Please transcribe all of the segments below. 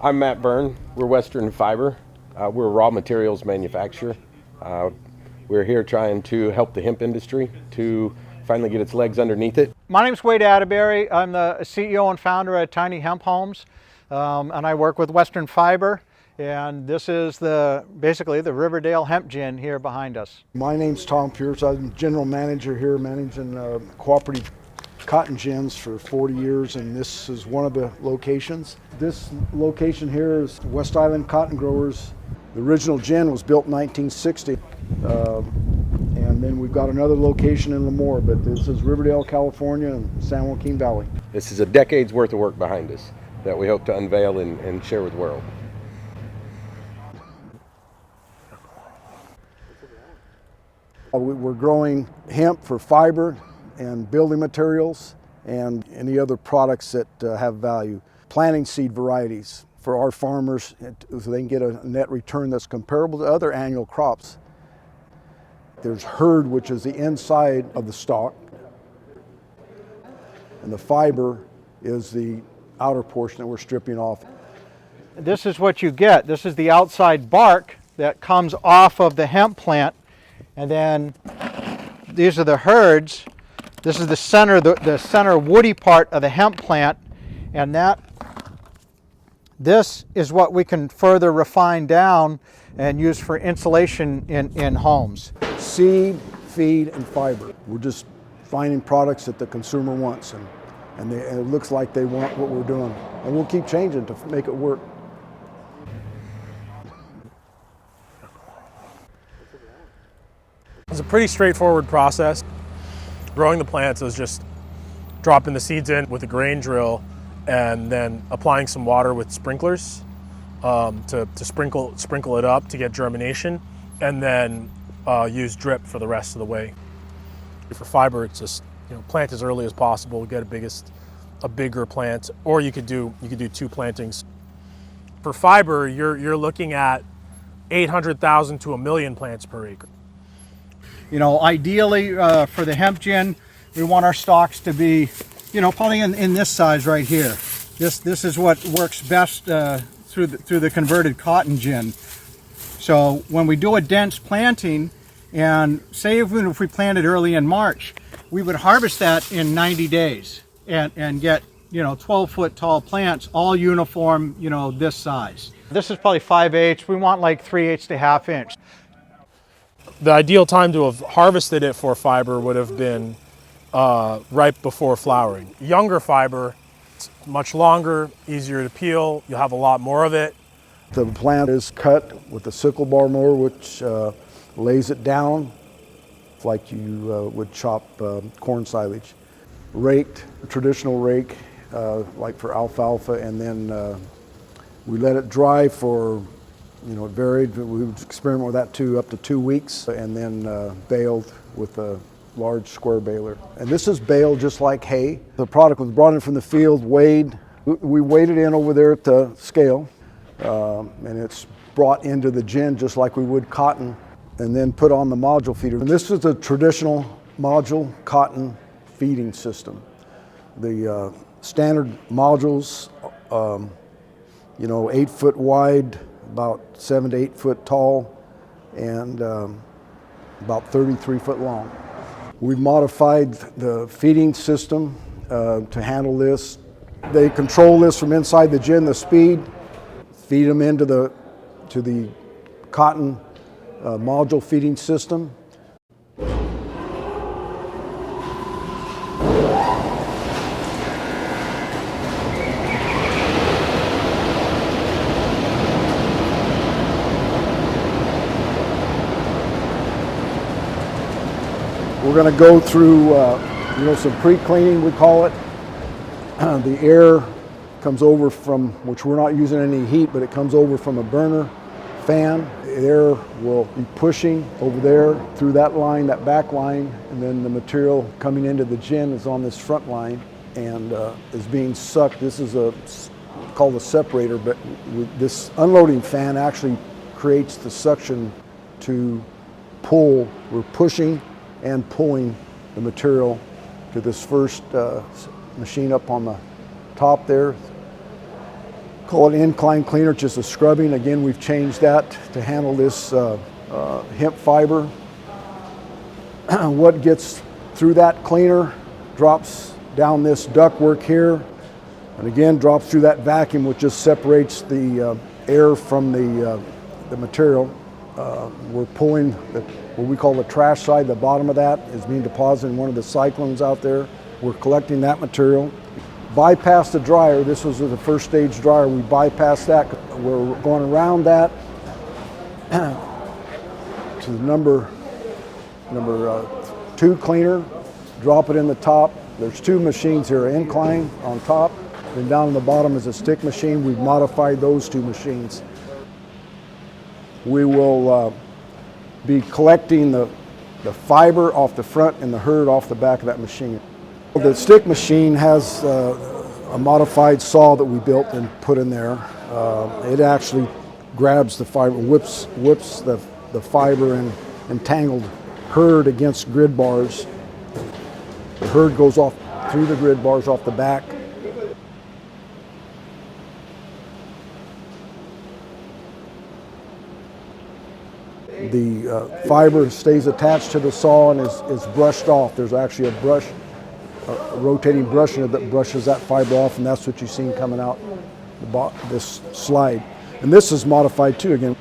I'm Matt Byrne. We're Western Fiber. We're a raw materials manufacturer. We're here trying to help the hemp industry to finally get its legs underneath it. My name's Wade Atterbury. I'm the CEO and founder at Tiny Hemp Homes, and I work with Western Fiber. And this is basically the Riverdale Hemp Gin here behind us. My name's Tom Pierce. I'm general manager here, managing cooperative cotton gins for 40 years, and this is one of the locations. This location here is West Island Cotton Growers. The original gin was built in 1960, and then we've got another location in Lemoore, but this is Riverdale, California, and San Joaquin Valley. This is a decade's worth of work behind us that we hope to unveil and share with the world. We're growing hemp for fiber and building materials and any other products that have value. Planting seed varieties for our farmers so they can get a net return that's comparable to other annual crops. There's hurd, which is the inside of the stalk, and the fiber is the outer portion that we're stripping off. This is what you get. This is the outside bark that comes off of the hemp plant, and then these are the hurds. This is the center woody part of the hemp plant, and this is what we can further refine down and use for insulation in homes. Seed, feed, and fiber. We're just finding products that the consumer wants, and it looks like they want what we're doing. And we'll keep changing to make it work. It's a pretty straightforward process. Growing the plants is just dropping the seeds in with a grain drill and then applying some water with sprinklers to sprinkle it up to get germination, and then use drip for the rest of the way. For fiber, it's just plant as early as possible, get a bigger plant, or you could do 2 plantings. For fiber, you're looking at 800,000 to 1 million plants per acre. Ideally for the hemp gin, we want our stalks to be, probably in this size right here. This is what works best through the converted cotton gin. So when we do a dense planting, and say even if we planted early in March, we would harvest that in 90 days and get 12-foot tall plants, all uniform, this size. This is probably 5/8. We want like 3/8 to 1/2 inch. The ideal time to have harvested it for fiber would have been right before flowering. Younger fiber, it's much longer, easier to peel, you'll have a lot more of it. The plant is cut with a sickle bar mower, which lays it down like you would chop corn silage. Raked, a traditional rake, like for alfalfa, and then we let it dry for, it varied. We would experiment with that up to 2 weeks, and then baled with a large square baler. And this is baled just like hay. The product was brought in from the field, weighed. We weighed it in over there at the scale, and it's brought into the gin just like we would cotton, and then put on the module feeder. And this is a traditional module cotton feeding system. The standard modules, 8 foot wide, about 7 to 8 foot tall, and about 33 foot long. We've modified the feeding system to handle this. They control this from inside the gin, the speed, feed them into the cotton module feeding system. We're going to go through, some pre-cleaning, we call it. The air comes over from, which we're not using any heat, but it comes over from a burner fan. The air will be pushing over there through that line, that back line, and then the material coming into the gin is on this front line and is being sucked. This is called a separator, but this unloading fan actually creates the suction to pull. We're pushing and pulling the material to this first machine up on the top there, call it incline cleaner, just a scrubbing. Again, we've changed that to handle this hemp fiber. What gets through that cleaner drops down this ductwork here, and again drops through that vacuum, which just separates the air from the material. We're pulling what we call the trash side. The bottom of that is being deposited in one of the cyclones out there. We're collecting that material. Bypass the dryer. This was the first stage dryer. We bypassed that. We're going around that to the number 2 cleaner, drop it in the top. There's 2 machines here, incline on top, and down on the bottom is a stick machine. We've modified those 2 machines. We will be collecting the fiber off the front and the hurd off the back of that machine. The stick machine has a modified saw that we built and put in there. It actually grabs the fiber, whips the fiber and entangled hurd against grid bars. The hurd goes off through the grid bars off the back. The fiber stays attached to the saw and is brushed off. There's actually a brush, a rotating brush in it that brushes that fiber off, and that's what you've seen coming out this slide. And this is modified too again.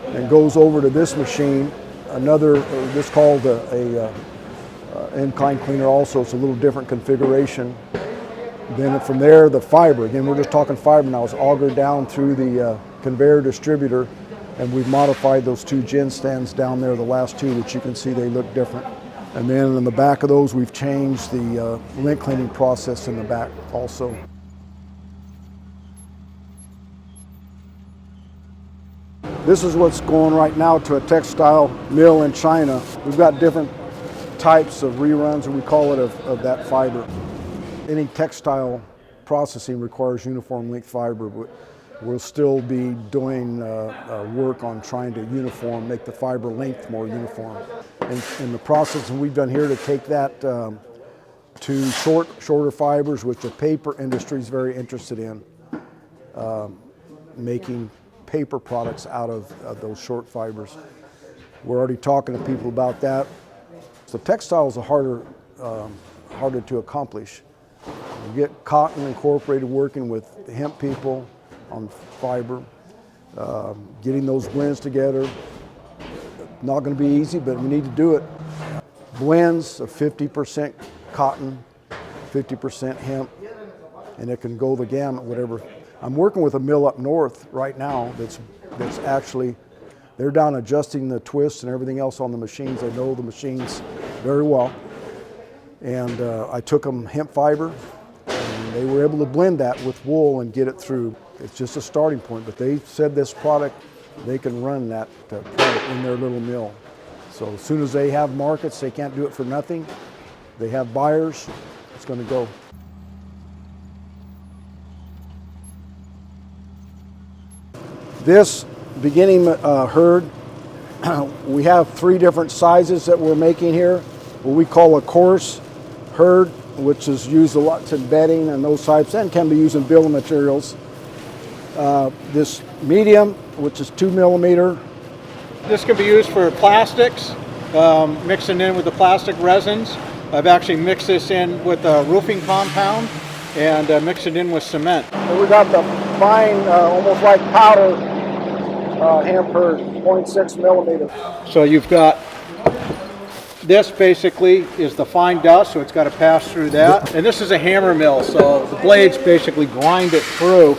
And goes over to this machine, another, this called a incline cleaner also. It's a little different configuration. Then from there, the fiber, again, we're just talking fiber now, is augered down through the conveyor distributor, and we've modified those 2 gin stands down there, the last 2, which you can see they look different. And then in the back of those, we've changed the lint cleaning process in the back also. This is what's going right now to a textile mill in China. We've got different types of reruns, or we call it, of that fiber. Any textile processing requires uniform length fiber, but we'll still be doing work on trying to make the fiber length more uniform. And the process we've done here to take that to shorter fibers, which the paper industry is very interested in, making paper products out of those short fibers. We're already talking to people about that. So textiles are harder to accomplish. You get Cotton Incorporated working with the hemp people on fiber, getting those blends together. Not going to be easy, but we need to do it. Blends of 50% cotton, 50% hemp, and it can go the gamut, whatever. I'm working with a mill up north right now that's actually, they're down adjusting the twists and everything else on the machines. They know the machines very well. And I took them hemp fiber, and they were able to blend that with wool and get it through. It's just a starting point, but they said this product, they can run that product in their little mill. So as soon as they have markets, they can't do it for nothing. They have buyers, it's going to go. This beginning hurd, we have 3 different sizes that we're making here. What we call a coarse hurd, which is used a lot in bedding and those types, and can be used in building materials. This medium, which is 2 millimeter. This can be used for plastics, mixing in with the plastic resins. I've actually mixed this in with a roofing compound and mixed it in with cement. And we got the fine, almost like powder hemp hurd, 0.6 millimeter. So you've got, this basically is the fine dust, so it's got to pass through that. And this is a hammer mill, so the blades basically grind it through,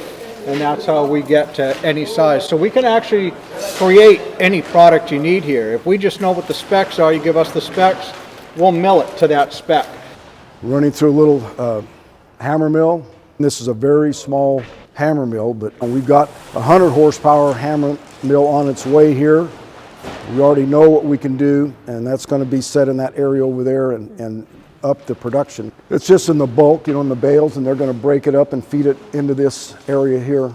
and that's how we get to any size. So we can actually create any product you need here. If we just know what the specs are, you give us the specs, we'll mill it to that spec. Running through a little hammer mill. This is a very small hammer mill, but we've got a 100 horsepower hammer mill on its way here. We already know what we can do, and that's going to be set in that area over there and up the production. It's just in the bulk, in the bales, and they're going to break it up and feed it into this area here.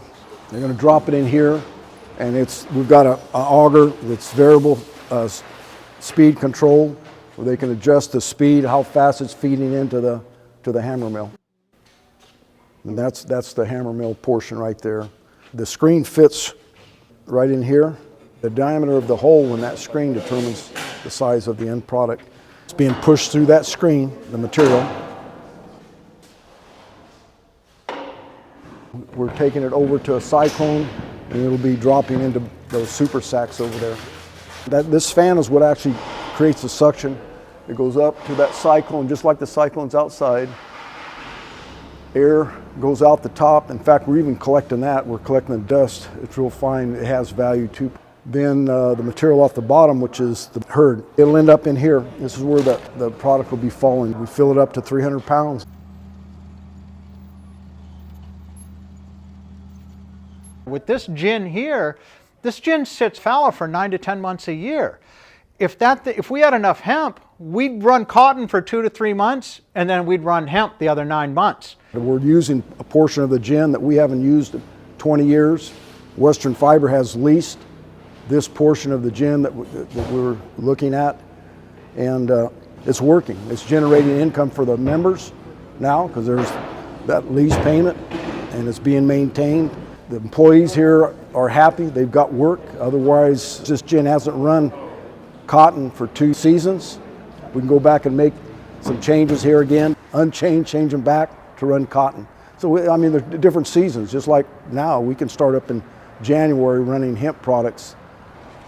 They're going to drop it in here, and we've got an auger that's variable speed control, where they can adjust the speed, how fast it's feeding into the hammer mill. And that's the hammer mill portion right there. The screen fits right in here. The diameter of the hole in that screen determines the size of the end product. It's being pushed through that screen, the material. We're taking it over to a cyclone, and it'll be dropping into those super sacks over there. This fan is what actually creates the suction. It goes up to that cyclone, just like the cyclone's outside. Air goes out the top. In fact, we're even collecting that. We're collecting the dust. It's real fine. It has value too. Then the material off the bottom, which is the hurd, it'll end up in here. This is where the product will be falling. We fill it up to 300 pounds. With this gin here, this gin sits fallow for 9 to 10 months a year. If we had enough hemp, we'd run cotton for 2 to 3 months, and then we'd run hemp the other 9 months. We're using a portion of the gin that we haven't used in 20 years. Western Fiber has leased this portion of the gin that we're looking at, and it's working. It's generating income for the members now because there's that lease payment, and it's being maintained. The employees here are happy. They've got work. Otherwise, this gin hasn't run cotton for 2 seasons. We can go back and make some changes here again, change them back to run cotton. So, I mean, there's different seasons. Just like now, we can start up in January running hemp products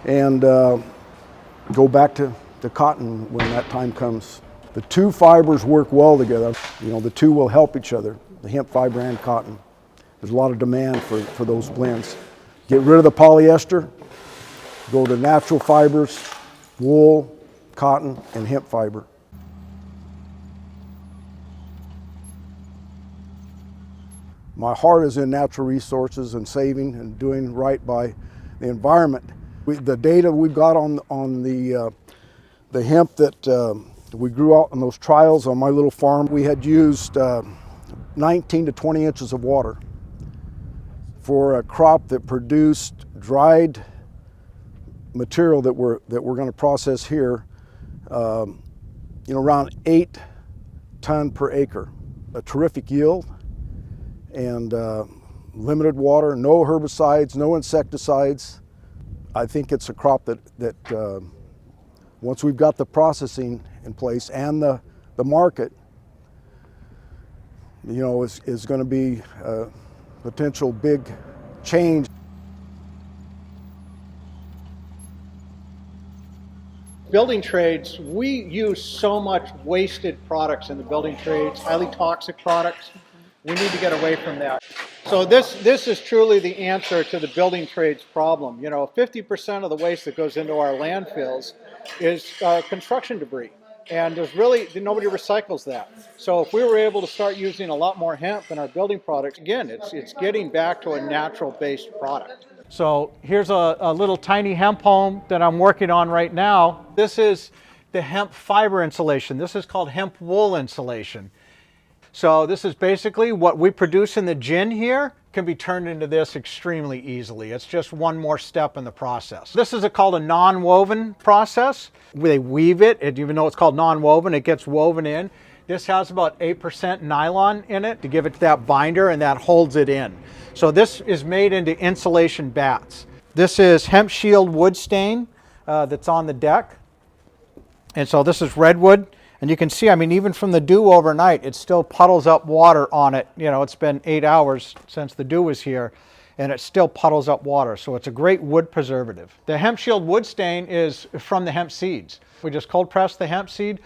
and go back to cotton when that time comes. The 2 fibers work well together. You know, the 2 will help each other, the hemp fiber and cotton. There's a lot of demand for those blends. Get rid of the polyester, go to natural fibers, wool, cotton, and hemp fiber. My heart is in natural resources and saving and doing right by the environment. The data we got on the hemp that we grew out in those trials on my little farm, we had used 19 to 20 inches of water for a crop that produced dried material that we're going to process here, around 8 ton per acre. A terrific yield and limited water, no herbicides, no insecticides. I think it's a crop that once we've got the processing in place and the market, is going to be a potential big change. Building trades, we use so much wasted products in the building trades, highly toxic products. We need to get away from that. So this is truly the answer to the building trades problem. 50% of the waste that goes into our landfills is construction debris. And there's really, nobody recycles that. So if we were able to start using a lot more hemp in our building products, again, it's getting back to a natural-based product. So here's a little tiny hemp home that I'm working on right now. This is the hemp fiber insulation. This is called hemp wool insulation. So this is basically what we produce in the gin here can be turned into this extremely easily. It's just one more step in the process. This is called a non-woven process. They weave it, even though it's called non-woven, it gets woven in. This has about 8% nylon in it to give it that binder, and that holds it in. So this is made into insulation bats. This is hemp shield wood stain that's on the deck. And so this is redwood. And you can see, even from the dew overnight, it still puddles up water on it. It's been 8 hours since the dew was here, and it still puddles up water. So it's a great wood preservative. The hemp shield wood stain is from the hemp seeds. We just cold press the hemp seed.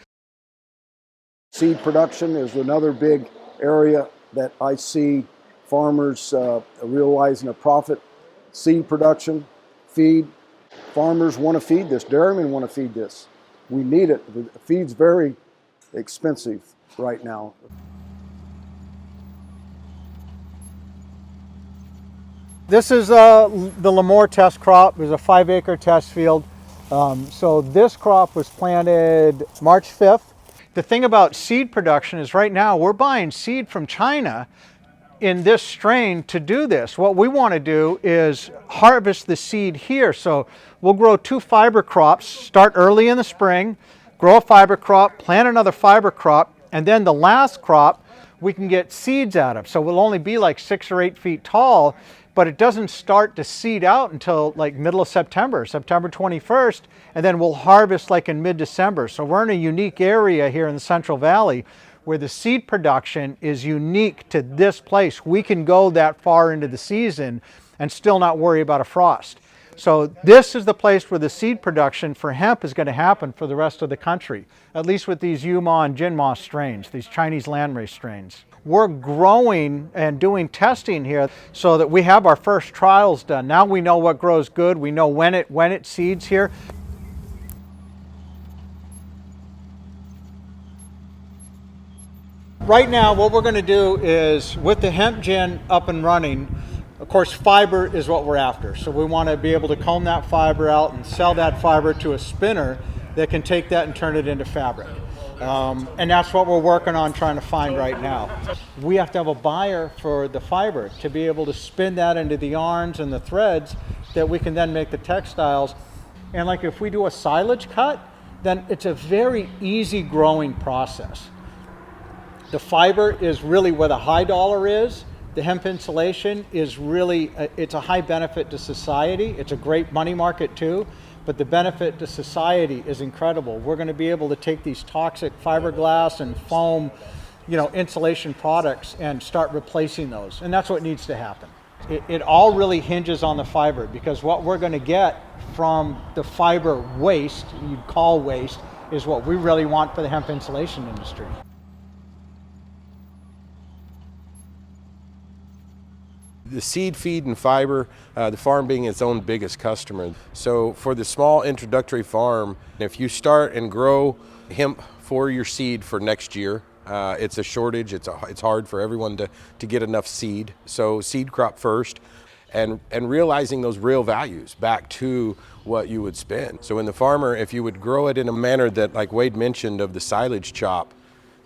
Seed production is another big area that I see farmers realizing a profit. Seed production, feed. Farmers want to feed this. Dairymen want to feed this. We need it. The feed's very expensive right now. This is the Lemoore test crop. It was a 5-acre test field. So this crop was planted March 5th. The thing about seed production is right now we're buying seed from China in this strain to do this. What we want to do is harvest the seed here. So we'll grow 2 fiber crops, start early in the spring, grow a fiber crop, plant another fiber crop, and then the last crop we can get seeds out of. So we'll only be like 6 or 8 feet tall, but it doesn't start to seed out until like middle of September, September 21st, and then we'll harvest like in mid-December. So we're in a unique area here in the Central Valley where the seed production is unique to this place. We can go that far into the season and still not worry about a frost. So this is the place where the seed production for hemp is going to happen for the rest of the country, at least with these Yuma and Jinma strains, these Chinese landrace strains. We're growing and doing testing here so that we have our first trials done. Now we know what grows good. We know when it seeds here. Right now, what we're going to do is, with the hemp gin up and running, of course, fiber is what we're after. So we want to be able to comb that fiber out and sell that fiber to a spinner that can take that and turn it into fabric. And that's what we're working on trying to find right now. We have to have a buyer for the fiber to be able to spin that into the yarns and the threads that we can then make the textiles. And like if we do a silage cut, then it's a very easy growing process. The fiber is really where the high dollar is. The hemp insulation is really, it's a high benefit to society. It's a great money market too, but the benefit to society is incredible. We're going to be able to take these toxic fiberglass and foam, insulation products and start replacing those. And that's what needs to happen. It all really hinges on the fiber, because what we're going to get from the fiber waste, you'd call waste, is what we really want for the hemp insulation industry. The seed, feed, and fiber, the farm being its own biggest customer. So for the small introductory farm, if you start and grow hemp for your seed for next year, it's a shortage. It's hard for everyone to get enough seed. So seed crop first, and realizing those real values back to what you would spend. So in the farmer, if you would grow it in a manner that, like Wade mentioned, of the silage chop,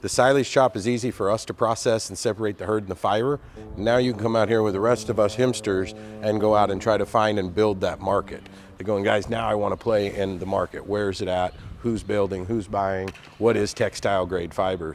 the silage chop is easy for us to process and separate the herd and the fiber. Now you can come out here with the rest of us hempsters and go out and try to find and build that market. They're going, guys, now I want to play in the market. Where is it at? Who's building? Who's buying? What is textile grade fiber?